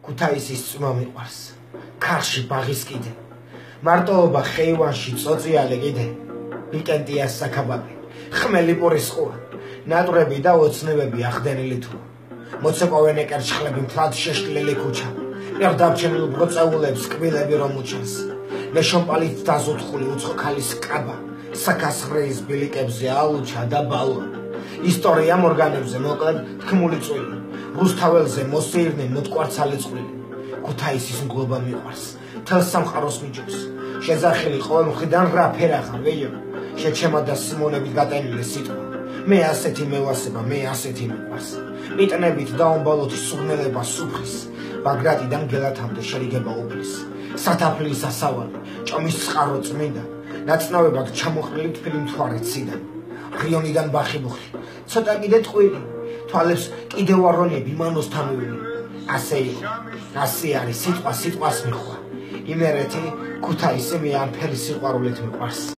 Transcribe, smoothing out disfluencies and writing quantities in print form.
ქუთაისის წვიმა მიყვარს, ქარში ბაღის კიდე, მარტოობა ხეივანში წოწიალე კიდე, ვიკენტია საქაბაბი, ხმელი პურის ყურა, ნატრები და ოცნებები ახდენილი თუ, მოცეკვავენ ეკერჩხლები მთლად შეშლილი ქუჩა, მერდამჩენილ ბროწეულებს კბილები რომ უჩანს, ნეშომპალით დაზოთხული უცხო ქალის კაბა, საქასხრეის ბილიკებზე ალუჩა და ბალვა, ისტორია მორგანებზე მოკლედ თქმული წვილი, რუსთაველზე მოსეირნე მოტკვარცალი წვლილი, ქუთაისის მგლობა მიყვარს, თელ სამყაროს მიჯობს, შეზახილი ყოველ მხრიდან რა ფერა ხარ ვეიო, შეჩემა და სიმონებით გატენილი სიტყვა, მე ასეთი მევასება, მე ასეთი მიყვარს, მიტნებით დაუმბალოთი სურნელება სუფრის, ბაგრატიდან გელათამდე შერიგება უფლის, სათაფლის ასავალი, ჭომის წყარო წმინდა, ნაცნავებად ჩამოხრილი თბილი მთვარე ციდან, რიონიდან ბახიბუხი, ცოტა კიდე ტყვილი, თვალებს კიდე ვარონები მანოსთან ვილი, ასე იყო, ასე არის სიტყვა სიტყვას მიხვა, იმერეთი ქუთაისი მე ამ ფერი სიყვარულით მიყვარს.